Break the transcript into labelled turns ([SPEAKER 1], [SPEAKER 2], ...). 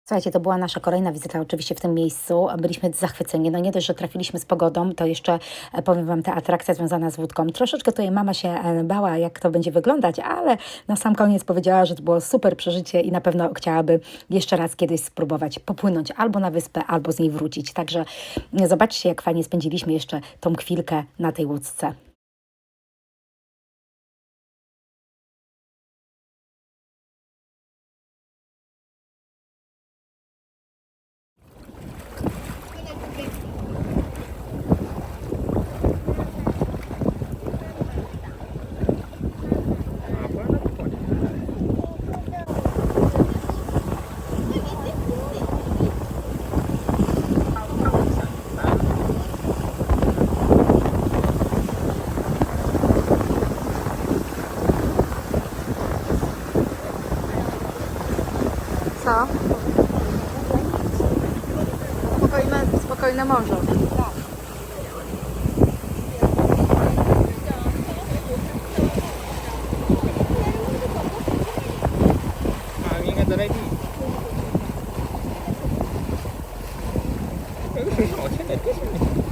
[SPEAKER 1] Słuchajcie, to była nasza kolejna wizyta oczywiście w tym miejscu. Byliśmy zachwyceni. No nie dość, że trafiliśmy z pogodą, to jeszcze powiem Wam, ta atrakcja związana z łódką. Troszeczkę tutaj mama się bała, jak to będzie wyglądać, ale na sam koniec powiedziała, że to było super przeżycie i na pewno chciałaby jeszcze raz kiedyś spróbować popłynąć albo na wyspę, albo z niej wrócić. Także zobaczcie, jak fajnie spędziliśmy jeszcze tą chwilkę na tej łódce. Co? Spokojne morze.
[SPEAKER 2] 应该在内地。有个水好，现在多少年？